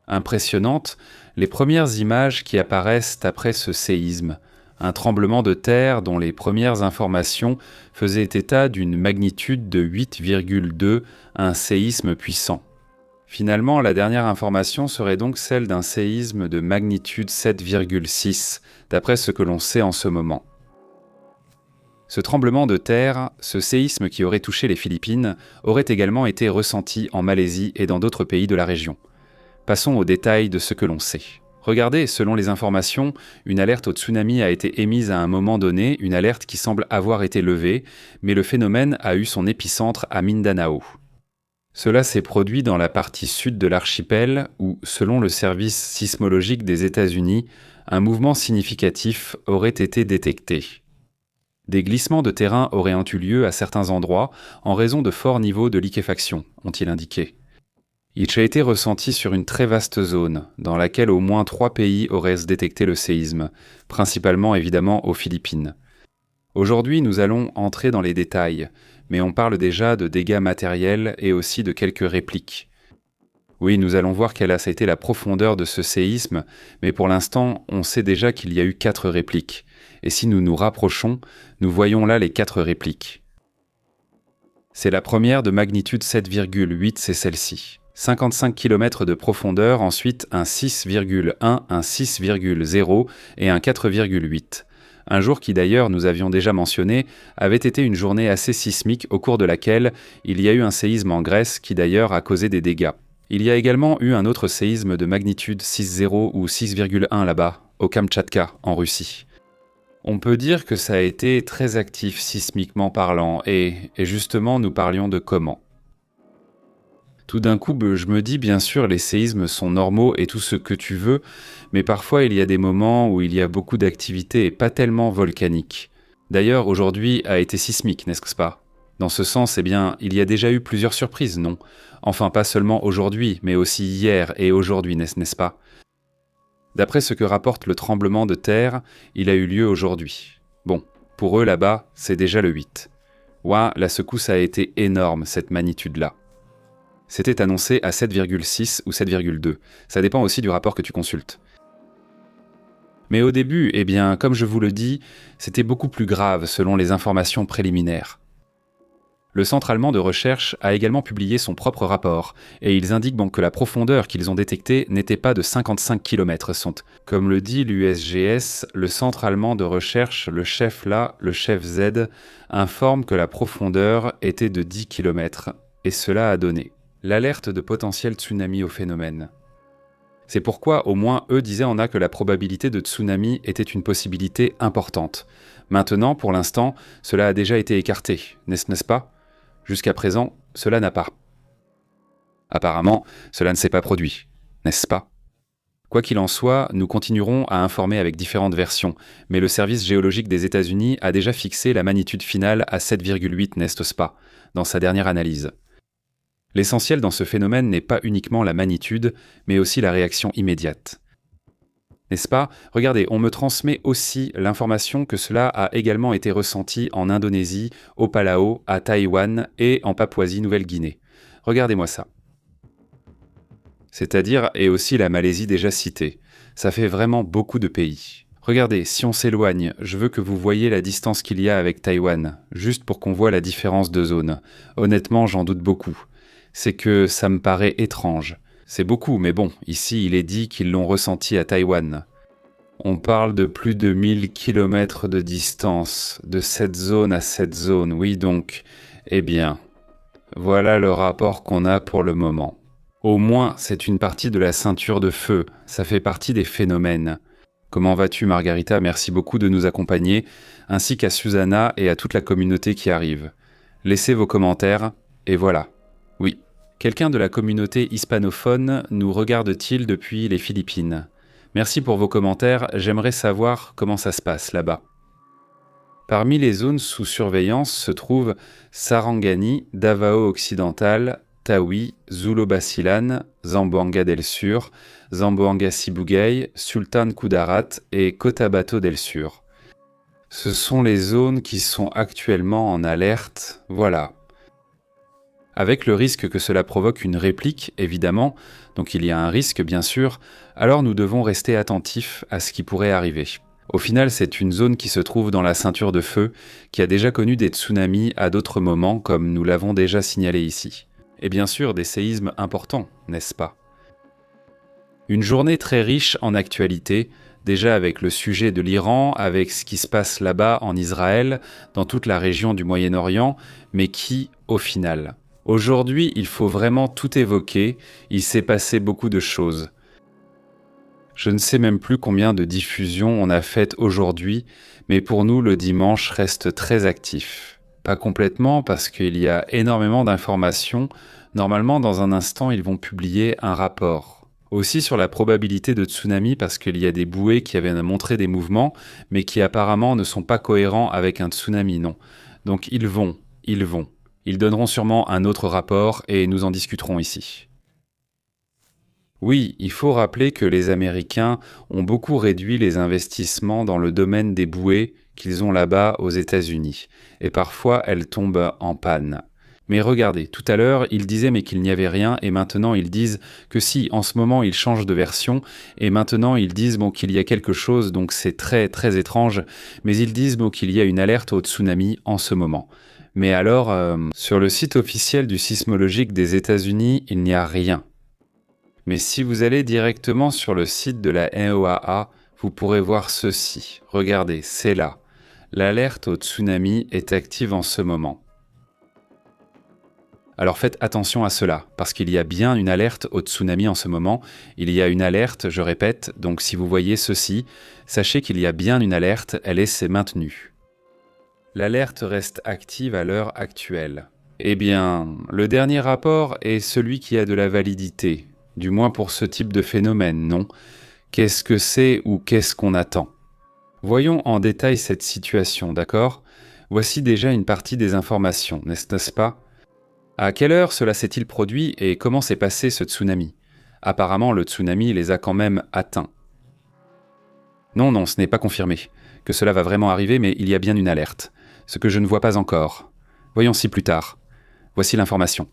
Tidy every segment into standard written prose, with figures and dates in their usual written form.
Impressionnantes, les premières images qui apparaissent après ce séisme, un tremblement de terre dont les premières informations faisaient état d'une magnitude de 8,2, un séisme puissant. Finalement, la dernière information serait donc celle d'un séisme de magnitude 7,6, d'après ce que l'on sait en ce moment. Ce tremblement de terre, ce séisme qui aurait touché les Philippines, aurait également été ressenti en Malaisie et dans d'autres pays de la région. Passons aux détails de ce que l'on sait. Regardez, selon les informations, une alerte au tsunami a été émise à un moment donné, une alerte qui semble avoir été levée, mais le phénomène a eu son épicentre à Mindanao. Cela s'est produit dans la partie sud de l'archipel où, selon le service sismologique des États-Unis, un mouvement significatif aurait été détecté. Des glissements de terrain auraient eu lieu à certains endroits en raison de forts niveaux de liquéfaction, ont-ils indiqué. Il a été ressenti sur une très vaste zone, dans laquelle au moins 3 pays auraient détecté le séisme, principalement évidemment aux Philippines. Aujourd'hui, nous allons entrer dans les détails, mais on parle déjà de dégâts matériels et aussi de quelques répliques. Oui, nous allons voir quelle a été la profondeur de ce séisme, mais pour l'instant, on sait déjà qu'il y a eu 4 répliques. Et si nous nous rapprochons, nous voyons là les 4 répliques. C'est la première de magnitude 7,8, c'est celle-ci. 55 km de profondeur, ensuite un 6,1, un 6,0 et un 4,8. Un jour qui d'ailleurs, nous avions déjà mentionné, avait été une journée assez sismique au cours de laquelle il y a eu un séisme en Grèce qui d'ailleurs a causé des dégâts. Il y a également eu un autre séisme de magnitude 6,0 ou 6,1 là-bas, au Kamtchatka, en Russie. On peut dire que ça a été très actif sismiquement parlant, et justement nous parlions de comment. Tout d'un coup, je me dis, bien sûr, les séismes sont normaux et tout ce que tu veux, mais parfois il y a des moments où il y a beaucoup d'activité et pas tellement volcanique. D'ailleurs, aujourd'hui a été sismique, n'est-ce pas ? Dans ce sens, il y a déjà eu plusieurs surprises, non ? Enfin, pas seulement aujourd'hui, mais aussi hier et aujourd'hui, n'est-ce pas ? D'après ce que rapporte le tremblement de terre, il a eu lieu aujourd'hui. Bon, pour eux là-bas, c'est déjà le 8. Ouah, la secousse a été énorme, cette magnitude-là. C'était annoncé à 7,6 ou 7,2. Ça dépend aussi du rapport que tu consultes. Mais au début, comme je vous le dis, c'était beaucoup plus grave selon les informations préliminaires. Le Centre allemand de recherche a également publié son propre rapport, et ils indiquent que la profondeur qu'ils ont détectée n'était pas de 55 km. Comme le dit l'USGS, le Centre allemand de recherche, le chef Z, informe que la profondeur était de 10 km, et cela a donné l'alerte de potentiel tsunami au phénomène. C'est pourquoi, au moins, eux disaient que la probabilité de tsunami était une possibilité importante. Maintenant, pour l'instant, cela a déjà été écarté, n'est-ce pas ? Jusqu'à présent, cela n'a pas. Apparemment, cela ne s'est pas produit, n'est-ce pas ? Quoi qu'il en soit, nous continuerons à informer avec différentes versions, mais le service géologique des États-Unis a déjà fixé la magnitude finale à 7,8, n'est-ce pas, dans sa dernière analyse. L'essentiel dans ce phénomène n'est pas uniquement la magnitude, mais aussi la réaction immédiate. N'est-ce pas ? Regardez, on me transmet aussi l'information que cela a également été ressenti en Indonésie, au Palau, à Taïwan et en Papouasie-Nouvelle-Guinée. Regardez-moi ça. C'est-à-dire, et aussi la Malaisie déjà citée. Ça fait vraiment beaucoup de pays. Regardez, si on s'éloigne, je veux que vous voyez la distance qu'il y a avec Taïwan, juste pour qu'on voit la différence de zone. Honnêtement, j'en doute beaucoup. C'est que ça me paraît étrange. C'est beaucoup, mais bon, ici il est dit qu'ils l'ont ressenti à Taïwan. On parle de plus de 1000 km de distance, de cette zone à cette zone, oui donc, voilà le rapport qu'on a pour le moment. Au moins, c'est une partie de la ceinture de feu, ça fait partie des phénomènes. Comment vas-tu Margarita ? Merci beaucoup de nous accompagner, ainsi qu'à Susanna et à toute la communauté qui arrive. Laissez vos commentaires, et voilà. Oui. Quelqu'un de la communauté hispanophone nous regarde-t-il depuis les Philippines ? Merci pour vos commentaires, j'aimerais savoir comment ça se passe là-bas. Parmi les zones sous surveillance se trouvent Sarangani, Davao Occidental, Tawi, Zulo Basilan, Zamboanga del Sur, Zamboanga Sibugay, Sultan Kudarat et Cotabato del Sur. Ce sont les zones qui sont actuellement en alerte, voilà. avec le risque que cela provoque une réplique, évidemment, donc il y a un risque bien sûr, alors nous devons rester attentifs à ce qui pourrait arriver. Au final, c'est une zone qui se trouve dans la ceinture de feu, qui a déjà connu des tsunamis à d'autres moments, comme nous l'avons déjà signalé ici. Et bien sûr, des séismes importants, n'est-ce pas? Une journée très riche en actualité, déjà avec le sujet de l'Iran, avec ce qui se passe là-bas en Israël, dans toute la région du Moyen-Orient, mais qui, au final? Aujourd'hui, il faut vraiment tout évoquer, il s'est passé beaucoup de choses. Je ne sais même plus combien de diffusions on a faites aujourd'hui, mais pour nous, le dimanche reste très actif. Pas complètement, parce qu'il y a énormément d'informations. Normalement, dans un instant, ils vont publier un rapport. Aussi sur la probabilité de tsunami, parce qu'il y a des bouées qui avaient montré des mouvements, mais qui apparemment ne sont pas cohérents avec un tsunami, non. Donc ils vont. Ils donneront sûrement un autre rapport, et nous en discuterons ici. Oui, il faut rappeler que les Américains ont beaucoup réduit les investissements dans le domaine des bouées qu'ils ont là-bas aux États-Unis, et parfois elles tombent en panne. Mais regardez, tout à l'heure, ils disaient mais qu'il n'y avait rien, et maintenant ils disent que si, en ce moment ils changent de version, et maintenant ils disent bon, qu'il y a quelque chose, donc c'est très très étrange, mais ils disent bon, qu'il y a une alerte au tsunami en ce moment. Mais alors, sur le site officiel du sismologique des États-Unis, il n'y a rien. Mais si vous allez directement sur le site de la NOAA, vous pourrez voir ceci. Regardez, c'est là. L'alerte au tsunami est active en ce moment. Alors faites attention à cela, parce qu'il y a bien une alerte au tsunami en ce moment. Il y a une alerte, je répète, donc si vous voyez ceci, sachez qu'il y a bien une alerte, elle est maintenue. L'alerte reste active à l'heure actuelle. Eh bien, le dernier rapport est celui qui a de la validité. Du moins pour ce type de phénomène, non? Qu'est-ce que c'est ou qu'est-ce qu'on attend? Voyons en détail cette situation, d'accord? Voici déjà une partie des informations, n'est-ce pas? À quelle heure cela s'est-il produit et comment s'est passé ce tsunami? Apparemment, le tsunami les a quand même atteints. Non, ce n'est pas confirmé. Que cela va vraiment arriver, mais il y a bien une alerte. Ce que je ne vois pas encore. Voyons-y plus tard. Voici l'information.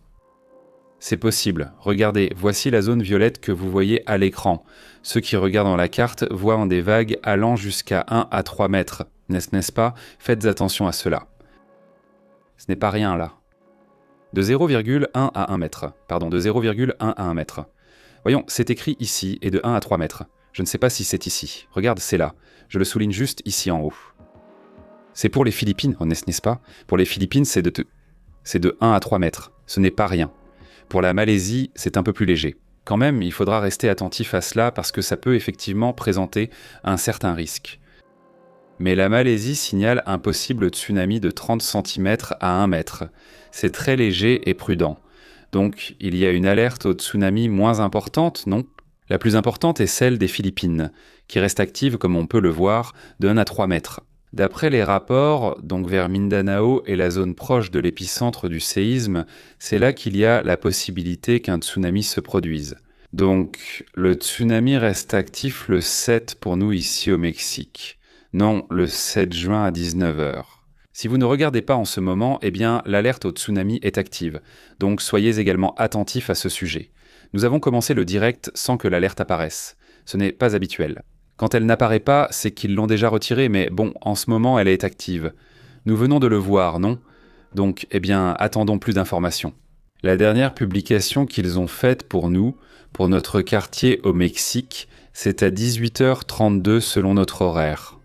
C'est possible. Regardez, voici la zone violette que vous voyez à l'écran. Ceux qui regardent dans la carte voient des vagues allant jusqu'à 1 à 3 mètres. N'est-ce pas? Faites attention à cela. Ce n'est pas rien là. De 0,1 à 1 mètre. Pardon, de 0,1 à 1 mètre. Voyons, c'est écrit ici et de 1 à 3 mètres. Je ne sais pas si c'est ici. Regarde, c'est là. Je le souligne juste ici en haut. C'est pour les Philippines, n'est-ce pas? Pour les Philippines, c'est de 1 à 3 mètres. Ce n'est pas rien. Pour la Malaisie, c'est un peu plus léger. Quand même, il faudra rester attentif à cela parce que ça peut effectivement présenter un certain risque. Mais la Malaisie signale un possible tsunami de 30 cm à 1 mètre. C'est très léger et prudent. Donc, il y a une alerte au tsunami moins importante, non? La plus importante est celle des Philippines, qui reste active, comme on peut le voir, de 1 à 3 mètres. D'après les rapports, donc vers Mindanao et la zone proche de l'épicentre du séisme, c'est là qu'il y a la possibilité qu'un tsunami se produise. Donc, le tsunami reste actif le 7 pour nous ici au Mexique. Non, le 7 juin à 19h. Si vous ne regardez pas en ce moment, eh bien, l'alerte au tsunami est active. Donc, soyez également attentifs à ce sujet. Nous avons commencé le direct sans que l'alerte apparaisse. Ce n'est pas habituel. Quand elle n'apparaît pas, c'est qu'ils l'ont déjà retirée, mais bon, en ce moment, elle est active. Nous venons de le voir, non? Donc, eh bien, attendons plus d'informations. La dernière publication qu'ils ont faite pour nous, pour notre quartier au Mexique, c'est à 18h32 selon notre horaire.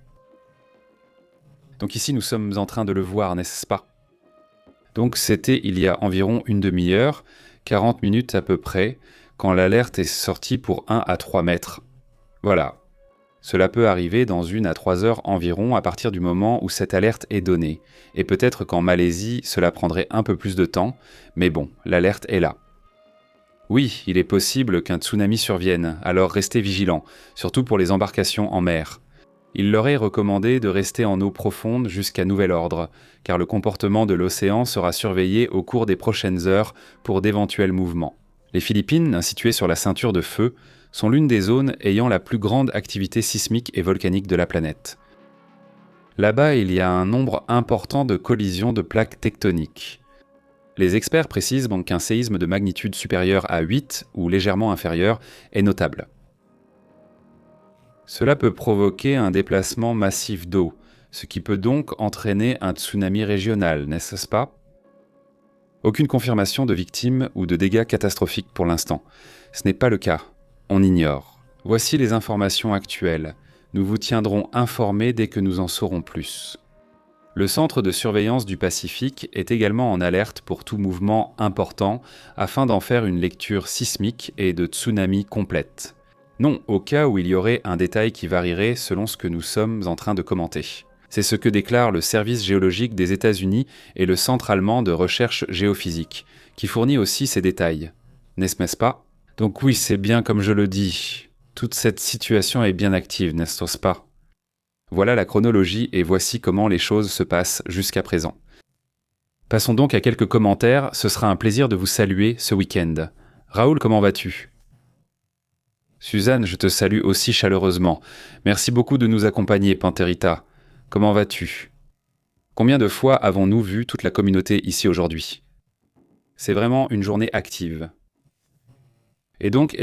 Donc ici, nous sommes en train de le voir, n'est-ce pas? Donc c'était il y a environ une demi-heure, 40 minutes à peu près, quand l'alerte est sortie pour 1 à 3 mètres. Voilà. Cela peut arriver dans 1 à 3 heures environ à partir du moment où cette alerte est donnée. Et peut-être qu'en Malaisie, cela prendrait un peu plus de temps, mais bon, l'alerte est là. Oui, il est possible qu'un tsunami survienne, alors restez vigilants, surtout pour les embarcations en mer. Il leur est recommandé de rester en eau profonde jusqu'à nouvel ordre, car le comportement de l'océan sera surveillé au cours des prochaines heures pour d'éventuels mouvements. Les Philippines, situées sur la ceinture de feu, sont l'une des zones ayant la plus grande activité sismique et volcanique de la planète. Là-bas, il y a un nombre important de collisions de plaques tectoniques. Les experts précisent donc qu'un séisme de magnitude supérieure à 8 ou légèrement inférieur est notable. Cela peut provoquer un déplacement massif d'eau, ce qui peut donc entraîner un tsunami régional, n'est-ce pas? Aucune confirmation de victimes ou de dégâts catastrophiques pour l'instant. Ce n'est pas le cas. On ignore. Voici les informations actuelles. Nous vous tiendrons informés dès que nous en saurons plus. Le Centre de surveillance du Pacifique est également en alerte pour tout mouvement important afin d'en faire une lecture sismique et de tsunami complète. Non, au cas où il y aurait un détail qui varierait selon ce que nous sommes en train de commenter. C'est ce que déclare le Service géologique des États-Unis et le Centre allemand de recherche géophysique, qui fournit aussi ces détails. N'est-ce pas? Donc oui, c'est bien comme je le dis. Toute cette situation est bien active, n'est-ce pas? Voilà la chronologie et voici comment les choses se passent jusqu'à présent. Passons donc à quelques commentaires, ce sera un plaisir de vous saluer ce week-end. Raoul, comment vas-tu? Suzanne, je te salue aussi chaleureusement. Merci beaucoup de nous accompagner, Pantherita. Comment vas-tu? Combien de fois avons-nous vu toute la communauté ici aujourd'hui? C'est vraiment une journée active. Et donc,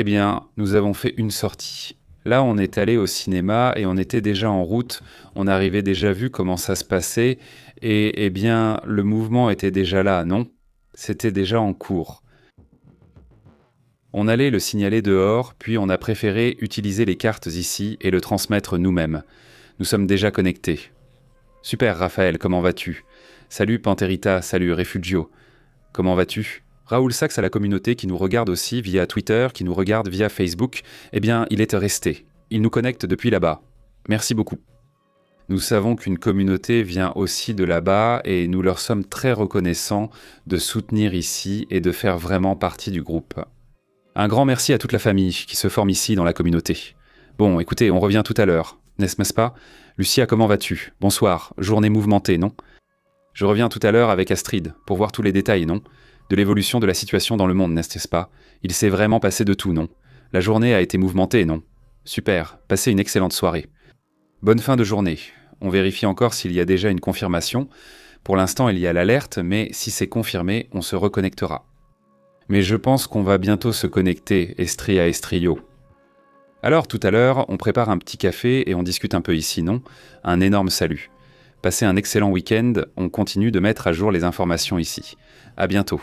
nous avons fait une sortie. Là, on est allé au cinéma et on était déjà en route. On avait déjà vu comment ça se passait et le mouvement était déjà là, non? C'était déjà en cours. On allait le signaler dehors, puis on a préféré utiliser les cartes ici et le transmettre nous-mêmes. Nous sommes déjà connectés. Super, Raphaël, comment vas-tu? Salut Pantherita, salut Refugio. Comment vas-tu? Raoul Sachs à la communauté qui nous regarde aussi via Twitter, qui nous regarde via Facebook, il est resté. Il nous connecte depuis là-bas. Merci beaucoup. Nous savons qu'une communauté vient aussi de là-bas et nous leur sommes très reconnaissants de soutenir ici et de faire vraiment partie du groupe. Un grand merci à toute la famille qui se forme ici dans la communauté. Bon, écoutez, on revient tout à l'heure, n'est-ce pas? Lucia, comment vas-tu? Bonsoir, journée mouvementée, non? Je reviens tout à l'heure avec Astrid, pour voir tous les détails, non? De l'évolution de la situation dans le monde, n'est-ce pas? Il s'est vraiment passé de tout, non? La journée a été mouvementée, non? Super, passez une excellente soirée. Bonne fin de journée. On vérifie encore s'il y a déjà une confirmation. Pour l'instant, il y a l'alerte, mais si c'est confirmé, on se reconnectera. Mais je pense qu'on va bientôt se connecter, Estrie à Estrio. Alors, tout à l'heure, on prépare un petit café et on discute un peu ici, non? Un énorme salut. Passez un excellent week-end, on continue de mettre à jour les informations ici. À bientôt.